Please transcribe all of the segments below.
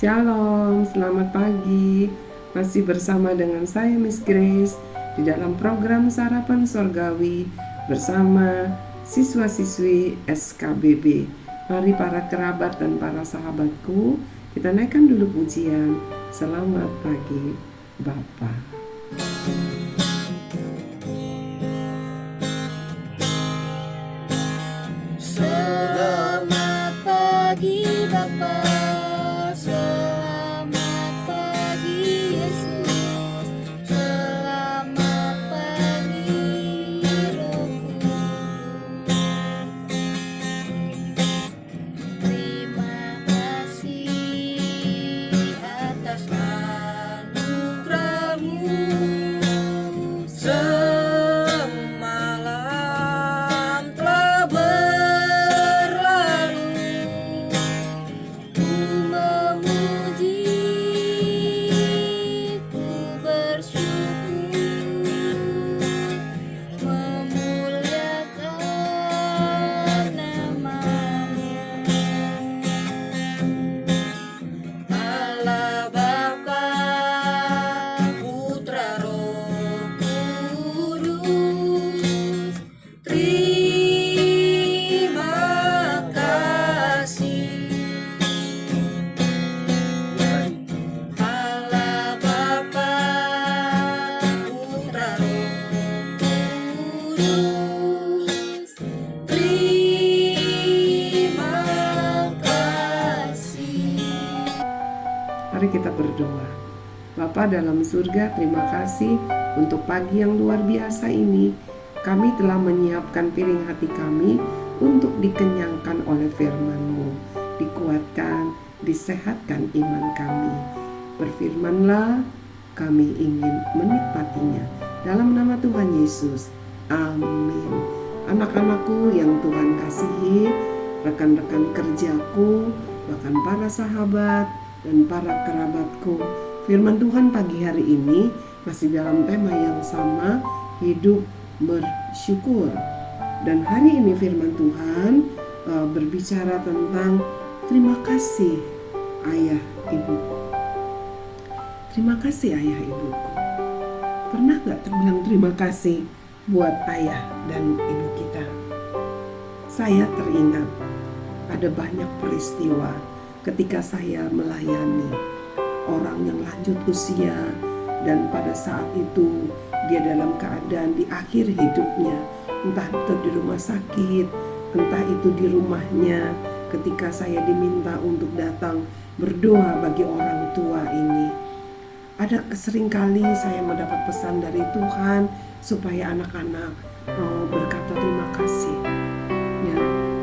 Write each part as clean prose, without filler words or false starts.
Shalom, selamat pagi. Masih bersama dengan saya Miss Grace di dalam program Sarapan Sorgawi bersama siswa-siswi SKBB. Mari para kerabat dan para sahabatku, kita naikkan dulu pujian. Selamat pagi, Bapak. Selamat pagi Bapa, selamat pagi Yesus, selamat pagi Roh Kudus. Terima kasih atas anugerah-Mu. Semalam telah berlalu, ku memuji, ku bersyukur, memuliakan nama-Mu. Allah Bapa, Putra, Roh Kudus, terima kasih. Allah Bapa, Putra, Roh Kudus, terima kasih. Mari kita berdoa. Bapa dalam surga, terima kasih untuk pagi yang luar biasa ini. Kami telah menyiapkan piring hati kami untuk dikenyangkan oleh firman-Mu. Dikuatkan, disehatkan iman kami. Berfirmanlah, kami ingin menikmatinya. Dalam nama Tuhan Yesus, amin. Anak-anakku yang Tuhan kasihi, rekan-rekan kerjaku, bahkan para sahabat dan para kerabatku, firman Tuhan pagi hari ini masih dalam tema yang sama, hidup bersyukur. Dan hari ini firman Tuhan berbicara tentang terima kasih ayah ibuku. Terima kasih ayah ibuku. Pernah gak terbilang terima kasih buat ayah dan ibu kita? Saya teringat ada banyak peristiwa ketika saya melayani orang yang lanjut usia, dan pada saat itu dia dalam keadaan di akhir hidupnya, entah itu di rumah sakit, entah itu di rumahnya. Ketika saya diminta untuk datang berdoa bagi orang tua ini, ada seringkali saya mendapat pesan dari Tuhan supaya anak-anak berkata terima kasih. Ya,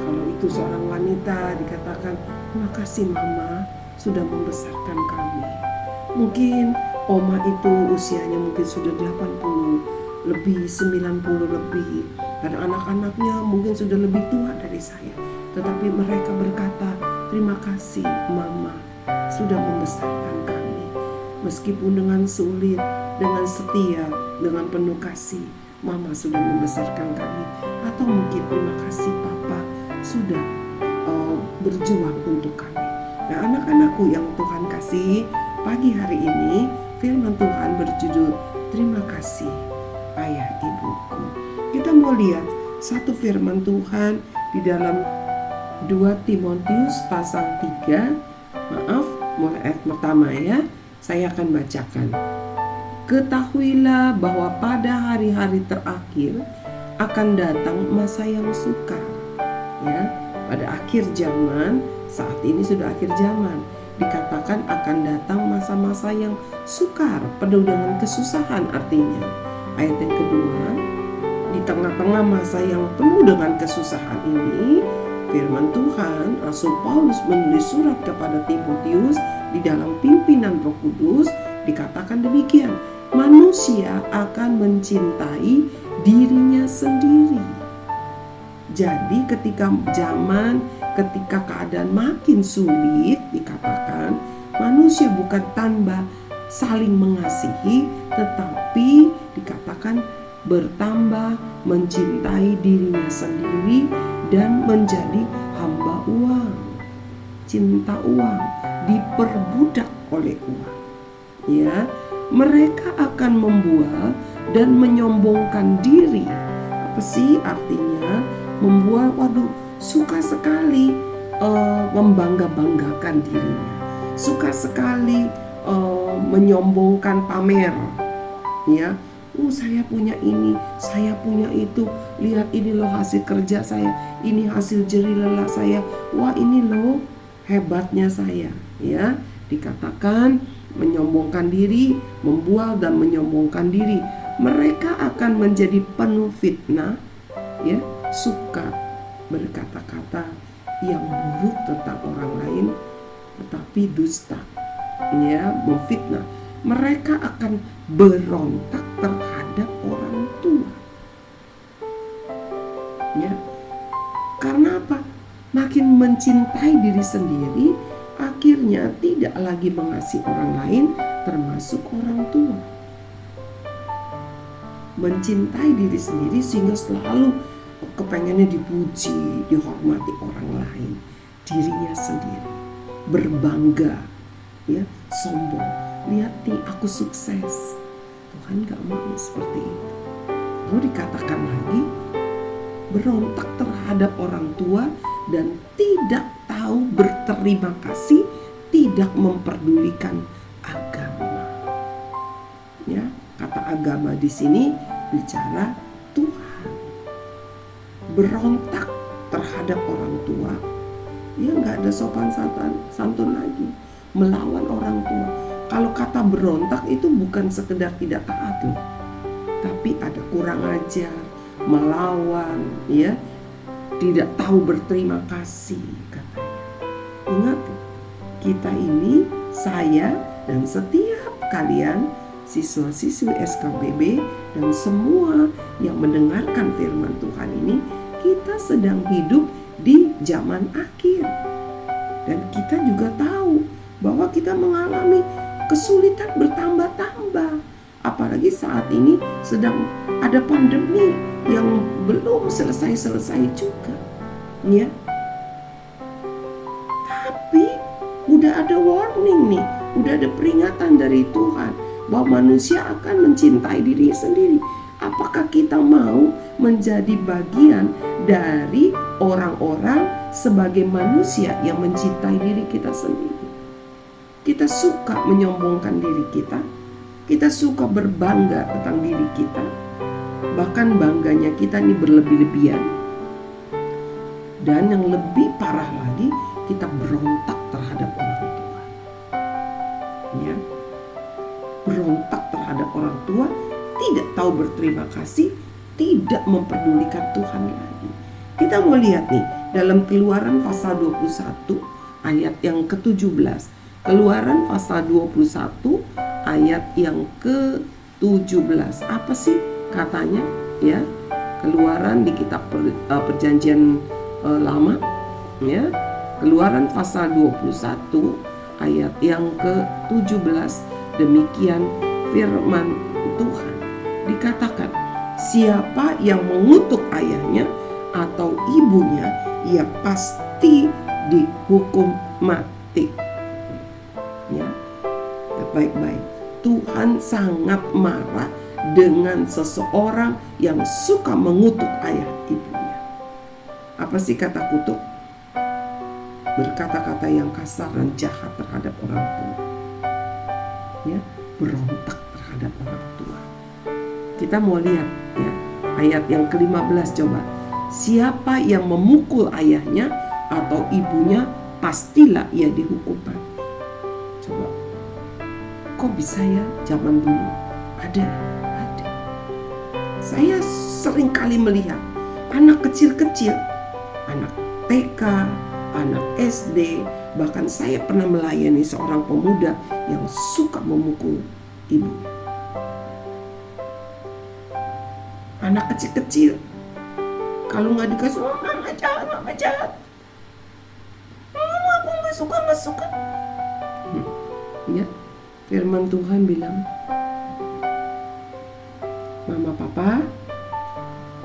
kalau itu seorang wanita dikatakan, terima kasih mama sudah membesarkan kami. Mungkin oma itu usianya mungkin sudah 80 lebih, 90 lebih, dan anak-anaknya mungkin sudah lebih tua dari saya. Tetapi mereka berkata, terima kasih mama sudah membesarkan kami. Meskipun dengan sulit, dengan setia, dengan penuh kasih, mama sudah membesarkan kami. Atau mungkin terima kasih papa sudah berjuang untuk kami. Nah, anak-anakku yang Tuhan kasih, pagi hari ini firman Tuhan berjudul terima kasih ayah ibuku. Kita mau lihat satu firman Tuhan di dalam 2 Timotius pasal 3. Mulai ayat pertama ya. Saya akan bacakan. Ketahuilah bahwa pada hari-hari terakhir akan datang masa yang sukar. Ya, pada akhir zaman, saat ini sudah akhir zaman, dikatakan akan datang masa-masa yang sukar, penuh dengan kesusahan artinya. Ayat yang kedua, di tengah-tengah masa yang penuh dengan kesusahan ini, firman Tuhan, Rasul Paulus menulis surat kepada Timotius di dalam pimpinan Roh Kudus, dikatakan demikian, manusia akan mencintai dirinya sendiri. Jadi ketika keadaan makin sulit, dikatakan manusia bukan tanpa saling mengasihi, tetapi dikatakan bertambah mencintai dirinya sendiri dan menjadi hamba uang. Cinta uang, diperbudak oleh uang. Ya, mereka akan membual dan menyombongkan diri. Apa sih artinya membual? Waduh, suka sekali membangga-banggakan dirinya, suka sekali menyombongkan, pamer. Ya, saya punya ini, saya punya itu. Lihat ini loh hasil kerja saya, ini hasil jerih lelah saya. Wah, ini loh hebatnya saya. Ya, dikatakan menyombongkan diri, membual dan menyombongkan diri. Mereka akan menjadi penuh fitnah, ya, suka berkata-kata yang buruk tentang orang lain, tetapi dusta, ya, memfitnah. Mereka akan berontak terhadap orang tua. Ya. Karena apa? Makin mencintai diri sendiri, akhirnya tidak lagi mengasihi orang lain, termasuk orang tua. Mencintai diri sendiri sehingga selalu kepengennya dipuji, dihormati orang lain, dirinya sendiri berbangga, ya, sombong. Lihat nih, aku sukses. Tuhan gak mau seperti itu. Lalu dikatakan lagi, berontak terhadap orang tua dan tidak tahu berterima kasih, tidak memperdulikan agama. Ya, kata agama di sini bicara Tuhan. Berontak terhadap orang tua, ya nggak ada sopan santun lagi, melawan orang tua. Kalau kata berontak itu bukan sekedar tidak taat loh, tapi ada kurang ajar, melawan, ya, tidak tahu berterima kasih katanya. Ingat, kita ini, saya dan setiap kalian siswa-siswi SKBB dan semua yang mendengarkan firman Tuhan ini, kita sedang hidup di zaman akhir. Dan kita juga tahu bahwa kita mengalami kesulitan bertambah-tambah. Apalagi saat ini sedang ada pandemi yang belum selesai-selesai juga. Ya. Tapi udah ada warning nih, udah ada peringatan dari Tuhan bahwa manusia akan mencintai diri sendiri. Apakah kita mau menjadi bagian dari orang-orang sebagai manusia yang mencintai diri kita sendiri? Kita suka menyombongkan diri kita, kita suka berbangga tentang diri kita, bahkan bangganya kita ini berlebih-lebihan. Dan yang lebih parah lagi, kita berontak terhadap orang tua. Ya, berontak terhadap orang tua, tidak tahu berterima kasih, tidak memperdulikan Tuhan lagi. Kita mau lihat nih dalam Keluaran pasal 21 ayat yang ke-17. Keluaran pasal 21 ayat yang ke-17. Apa sih katanya? Ya, Keluaran di kitab Perjanjian Lama, ya. Keluaran pasal 21 ayat yang ke-17. Demikian firman Tuhan. Dikatakan, siapa yang mengutuk ayahnya atau ibunya, ia pasti dihukum mati. Ya, baik-baik. Tuhan sangat marah dengan seseorang yang suka mengutuk ayah ibunya. Apa sih kata kutuk? Berkata-kata yang kasar dan jahat terhadap orang tua. Ya, berontak terhadap orang tua. Kita mau lihat, ya, ayat yang ke-15 coba. Siapa yang memukul ayahnya atau ibunya, pastilah ia dihukum mati. Coba, kok bisa ya zaman dulu? Ada. Saya sering kali melihat anak kecil-kecil, anak TK, anak SD, bahkan saya pernah melayani seorang pemuda yang suka memukul ibu. Anak kecil-kecil, kalau nggak dikasih, oh mama jahat, aku nggak suka. Ya, firman Tuhan bilang, mama, papa,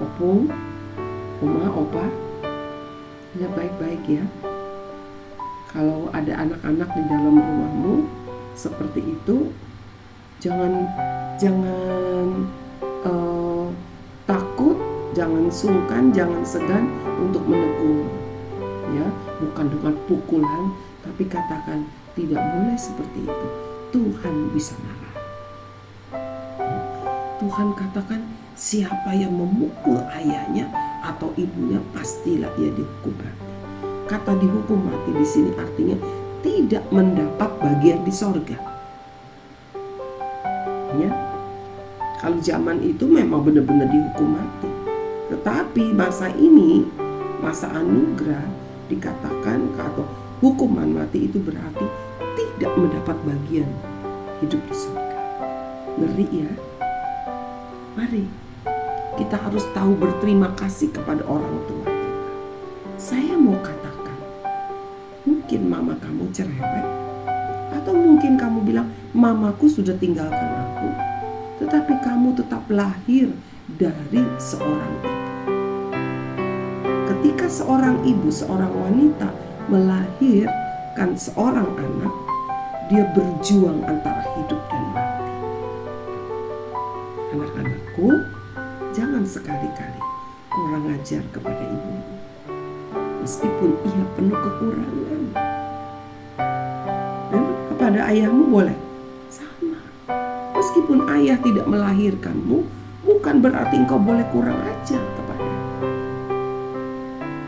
opung, oma, opa, ya baik-baik ya. Kalau ada anak-anak di dalam rumahmu seperti itu, jangan takut, jangan sungkan, jangan segan untuk menegur. Ya, bukan dengan pukulan, tapi katakan tidak boleh seperti itu. Tuhan bisa marah. Tuhan katakan siapa yang memukul ayahnya atau ibunya pastilah ia dihukum mati. Kata dihukum mati di sini artinya tidak mendapat bagian di sorga. Ya, kalau zaman itu memang benar-benar dihukum mati. Tetapi masa ini, masa anugerah, dikatakan atau hukuman mati itu berarti tidak mendapat bagian hidup di surga. Ngeri ya. Mari kita harus tahu berterima kasih kepada orang tua kita. Saya mau katakan, mungkin mama kamu cerewet, atau mungkin kamu bilang mamaku sudah tinggalkan aku, tetapi kamu tetap lahir dari seorang ibu. Ketika seorang ibu, seorang wanita melahirkan seorang anak, dia berjuang antara hidup dan mati. Anak-anakku, jangan sekali-kali kurang ajar kepada ibumu, meskipun ia penuh kekurangan. Dan kepada ayahmu boleh sama. Meskipun ayah tidak melahirkanmu, bukan berarti engkau boleh kurang ajar kepada.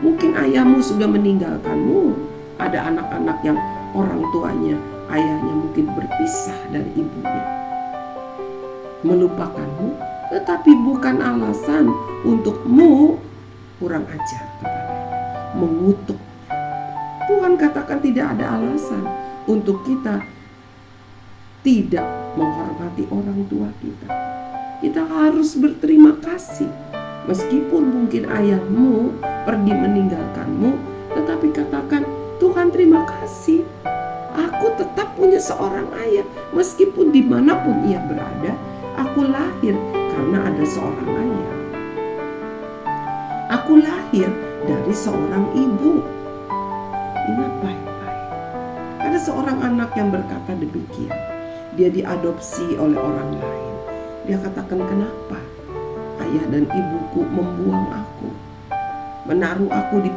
Mungkin ayahmu sudah meninggalkanmu. Ada anak-anak yang orang tuanya, ayahnya mungkin berpisah dari ibunya, melupakanmu, tetapi bukan alasan untukmu kurang ajar kepadanya, mengutuk. Tuhan katakan tidak ada alasan untuk kita tidak menghormati orang tua kita. Kita harus berterima kasih. Meskipun mungkin ayahmu pergi meninggalkanmu, tetapi katakan, Tuhan terima kasih. Aku tetap punya seorang ayah. Meskipun dimanapun ia berada, aku lahir karena ada seorang ayah. Aku lahir dari seorang ibu. Ingat baik-baik. Ada seorang anak yang berkata demikian. Dia diadopsi oleh orang lain. Dia katakan, kenapa ayah dan ibuku membuang aku, menaruh aku di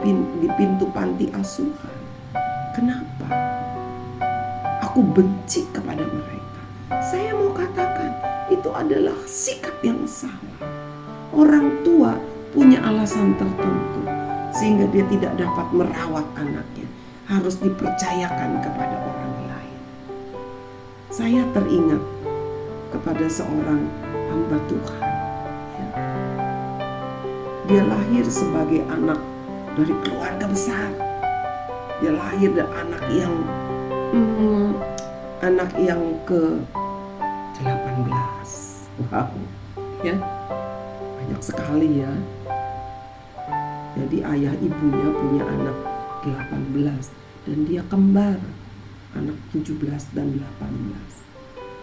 pintu panti asuhan? Kenapa? Aku benci kepada mereka. Saya mau katakan, itu adalah sikap yang salah. Orang tua punya alasan tertentu sehingga dia tidak dapat merawat anaknya. Harus dipercayakan kepada orang lain. Saya teringat kepada seorang hamba Tuhan. Ya. Dia lahir sebagai anak dari keluarga besar. Dia lahir dari anak yang ke-18. Wow. Ya. Banyak sekali ya. Jadi ayah ibunya punya anak 18 dan dia kembar, anak 17 dan 18.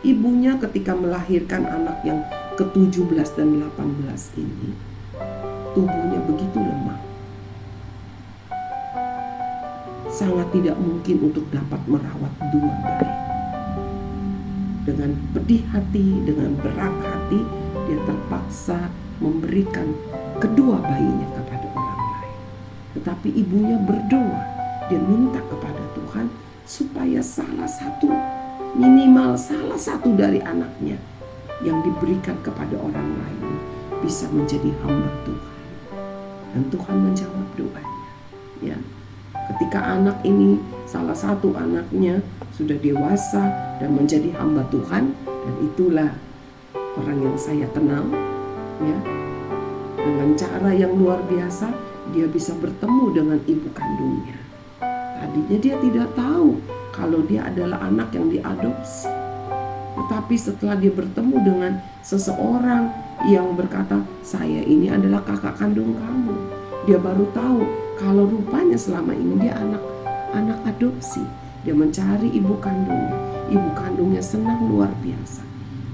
Ibunya ketika melahirkan anak yang ke-17 dan 18 ini, tubuhnya begitu lemah. Sangat tidak mungkin untuk dapat merawat dua bayi. Dengan pedih hati, dengan berat hati, dia terpaksa memberikan kedua bayinya kepada orang lain. Tetapi ibunya berdoa, dia minta kepada Tuhan supaya minimal salah satu dari anaknya yang diberikan kepada orang lain bisa menjadi hamba Tuhan. Dan Tuhan menjawab doanya. Ya. Ketika anak ini, salah satu anaknya sudah dewasa dan menjadi hamba Tuhan, dan itulah orang yang saya kenal, ya, dengan cara yang luar biasa dia bisa bertemu dengan ibu kandungnya. Tadinya dia tidak tahu kalau dia adalah anak yang diadopsi. Tetapi setelah dia bertemu dengan seseorang yang berkata, saya ini adalah kakak kandung kamu, dia baru tahu kalau rupanya selama ini dia anak adopsi. Dia mencari ibu kandungnya. Ibu kandungnya senang luar biasa.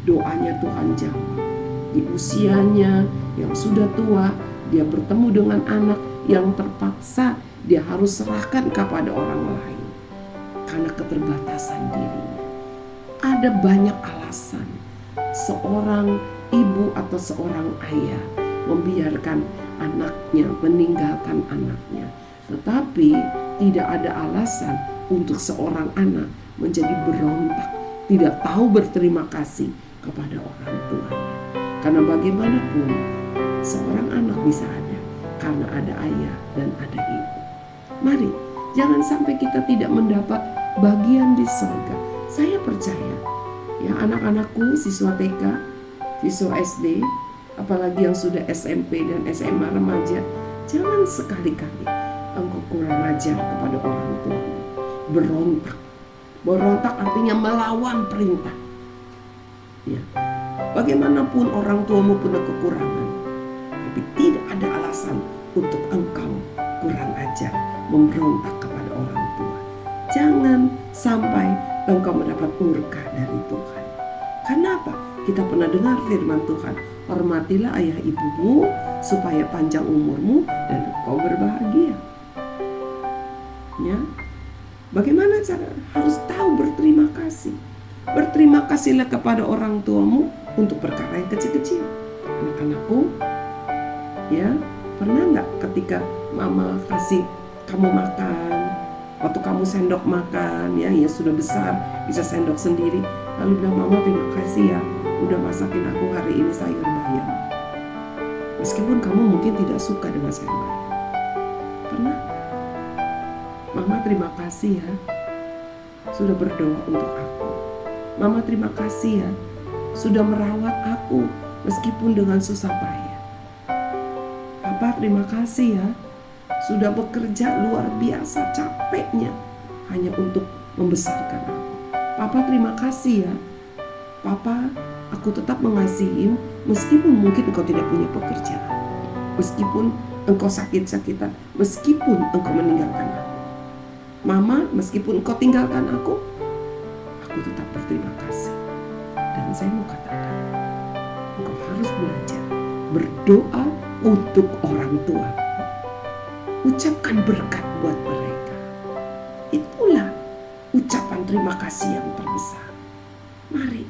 Doanya Tuhan jawab. Di usianya yang sudah tua, dia bertemu dengan anak yang terpaksa dia harus serahkan kepada orang lain. karena keterbatasan dirinya. Ada banyak alasan seorang ibu atau seorang ayah membiarkan anaknya meninggalkan anaknya. Tetapi tidak ada alasan untuk seorang anak menjadi berontak, tidak tahu berterima kasih kepada orang tuanya. Karena bagaimanapun seorang anak bisa ada karena ada ayah dan ada ibu. Mari jangan sampai kita tidak mendapat bagian di surga. Saya percaya ya, anak-anakku siswa TK, siswa SD, apalagi yang sudah SMP dan SMA remaja, jangan sekali-kali engkau kurang ajar kepada orang tua. Berontak artinya melawan perintah. Ya, bagaimanapun orang tuamu punya kekurangan, tapi tidak ada alasan untuk engkau kurang ajar, memberontak kepada orang tua. Jangan sampai engkau mendapat murka dari Tuhan. Kenapa? Kita pernah dengar firman Tuhan, hormatilah ayah ibumu supaya panjang umurmu dan engkau berbahagia. Ya, bagaimana cara? Harus tahu berterima kasih. Berterima kasihlah kepada orang tuamu untuk perkara yang kecil-kecil. Anak-anakku, ya, pernah nggak ketika mama kasih kamu makan, waktu kamu sendok makan, ya sudah besar, bisa sendok sendiri, lalu bilang, mama terima kasih ya, udah masakin aku hari ini sayur bayam. Meskipun kamu mungkin tidak suka dengan sayur bayam. Pernah? Mama terima kasih ya, sudah berdoa untuk aku. Mama terima kasih ya, sudah merawat aku meskipun dengan susah payah. Papa terima kasih ya, sudah bekerja luar biasa capeknya hanya untuk membesarkan aku. Papa terima kasih ya, Papa aku tetap mengasihi meskipun mungkin engkau tidak punya pekerjaan, meskipun engkau sakit-sakitan, meskipun engkau meninggalkan aku. Mama, meskipun engkau tinggalkan aku tetap berterima kasih. Dan saya mau katakan, engkau harus belajar berdoa untuk orang tua. Ucapkan berkat buat mereka. Itulah ucapan terima kasih yang terbesar. Mari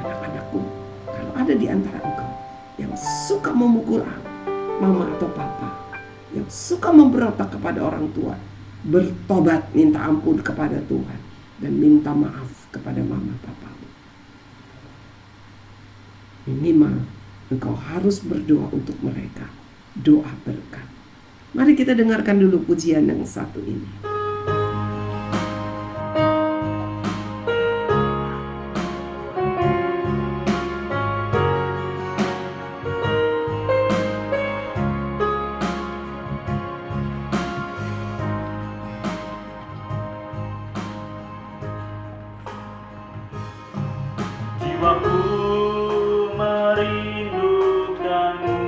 anak-anakku, kalau ada di antara engkau yang suka memukul mama atau papa, yang suka memberontak kepada orang tua, bertobat, minta ampun kepada Tuhan, dan minta maaf kepada mama papamu. Minimal engkau harus berdoa untuk mereka, doa berkat. Mari kita dengarkan dulu pujian yang satu ini. Jiwaku merindukanmu,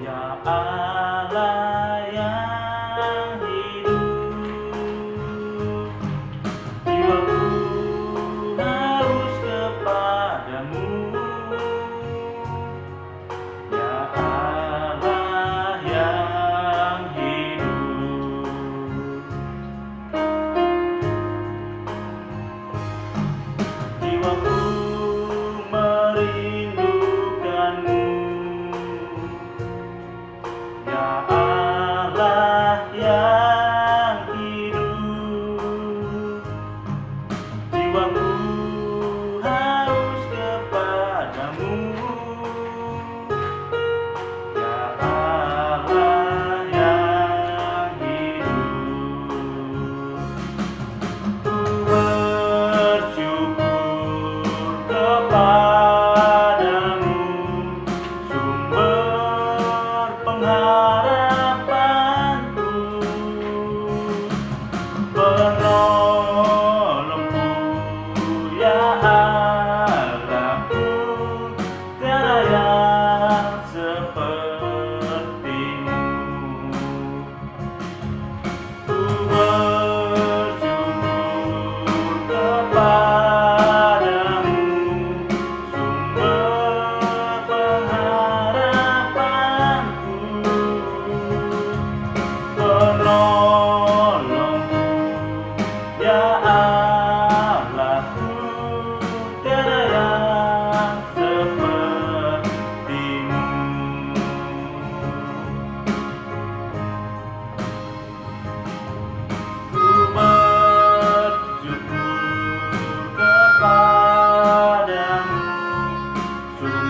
ya Allah yang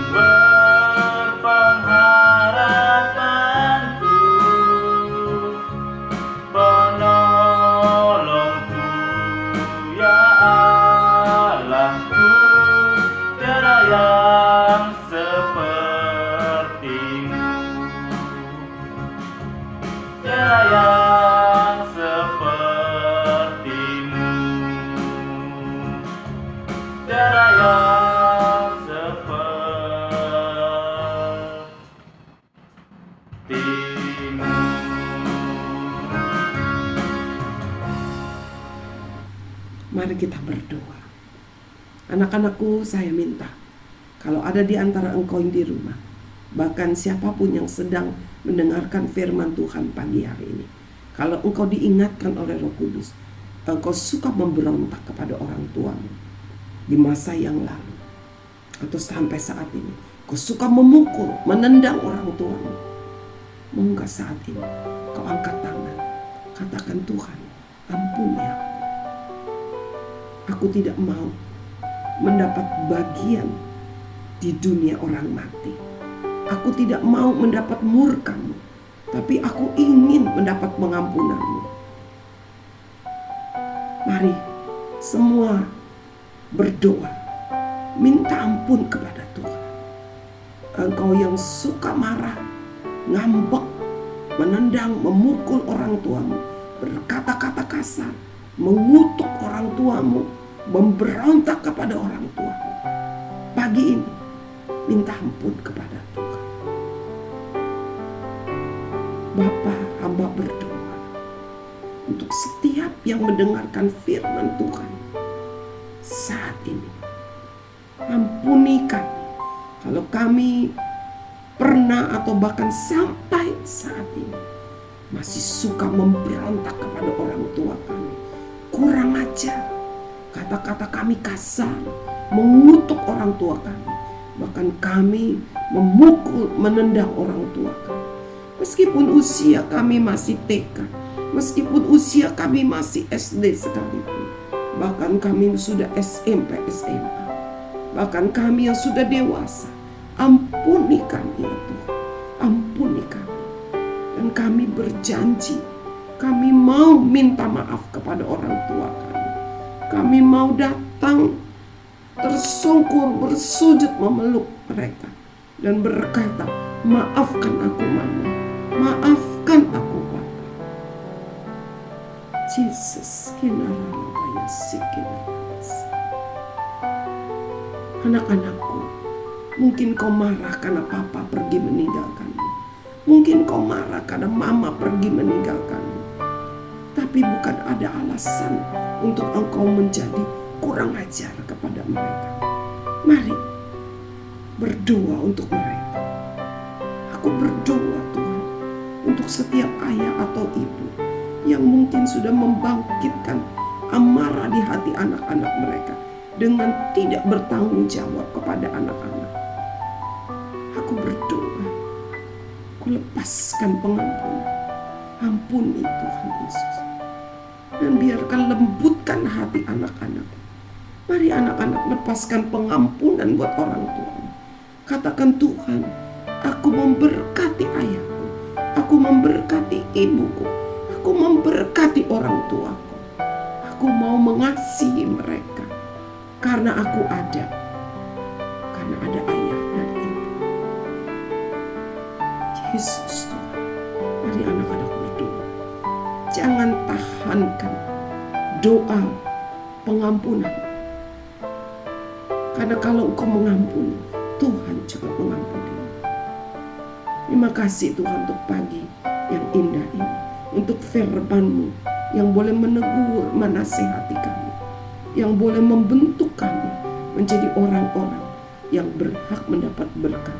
berpengharapanku, penolongku, ya Allahku, tiada yang sepertimu, tiada yang sepertimu, tiada yang sepertimu. Mari kita berdoa. Anak-anakku, saya minta, kalau ada di antara engkau yang di rumah, bahkan siapapun yang sedang mendengarkan firman Tuhan pagi hari ini, kalau engkau diingatkan oleh Roh Kudus, engkau suka memberontak kepada orang tuamu di masa yang lalu, atau sampai saat ini, kau suka memukul, menendang orang tuamu, mau nggak saat ini kau angkat tangan, katakan, Tuhan, ampuni aku. Aku tidak mau mendapat bagian di dunia orang mati. Aku tidak mau mendapat murka-Mu, tapi aku ingin mendapat pengampunan-Mu. Mari semua berdoa, minta ampun kepada Tuhan. Engkau yang suka marah, ngambek, menendang, memukul orang tuamu, berkata-kata kasar, mengutuk orang tuamu, memberontak kepada orang tuamu. Pagi ini minta ampun kepada Tuhan. Bapa, hamba berdoa untuk setiap yang mendengarkan firman Tuhan saat ini. Ampuni kami kalau kami pernah atau bahkan sampai saat ini masih suka memberontak kepada orang tua kami, kurang ajar, kata-kata kami kasar, mengutuk orang tua kami, bahkan kami memukul, menendang orang tua kami. Meskipun usia kami masih TK, meskipun usia kami masih SD sekalipun, bahkan kami sudah SMP, SMA, bahkan kami yang sudah dewasa, ampuni kami ya Tuhan, ampuni kami. Dan kami berjanji, kami mau minta maaf kepada orang tua kami. Kami mau datang tersungkur, bersujud memeluk mereka dan berkata, maafkan aku Mama, maafkan aku Papa. Jesus, anak-anakku, mungkin kau marah karena Papa pergi meninggalkanmu. Mungkin kau marah karena Mama pergi meninggalkanmu. Tapi bukan ada alasan untuk engkau menjadi kurang ajar kepada mereka. Mari berdoa untuk mereka. Aku berdoa Tuhan untuk setiap ayah atau ibu yang mungkin sudah membangkitkan amarah di hati anak-anak mereka dengan tidak bertanggung jawab kepada anak-anak. Aku berdoa, aku lepaskan pengampunan. Ampuni Tuhan Yesus. Dan biarkan lembutkan hati anak-anak. Mari anak-anak lepaskan pengampunan buat orang tua. Katakan, Tuhan, aku memberkati ayahku, aku memberkati ibuku, aku memberkati orang tuaku. Aku mau mengasihi mereka karena aku ada. Karena ada ayah dan ibu. Yesus Tuhan, mari anak-anak berdoa. Jangan tahankan doa pengampunan. Karena kalau engkau mengampuni, Tuhan juga mengampuni. Terima kasih Tuhan untuk pagi yang indah ini, untuk firman-Mu yang boleh menegur, menasihati kami, yang boleh membentuk kami menjadi orang-orang yang berhak mendapat berkat.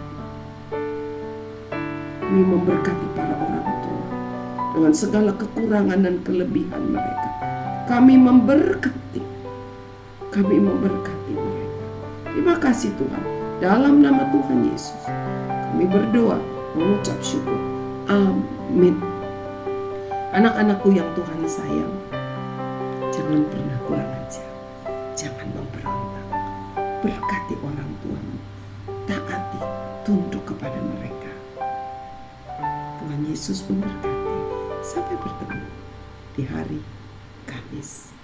Kami memberkati para orang tua dengan segala kekurangan dan kelebihan mereka. Kami memberkati mereka. Terima kasih Tuhan. Dalam nama Tuhan Yesus, kami berdoa, mengucap syukur. Amin. Anak-anakku yang Tuhan sayang, jangan pernah kurang ajar, jangan memberontak. Berkati orang tuamu, taati, tunduk kepada mereka. Tuhan Yesus memberkati. Sampai bertemu di hari Kamis.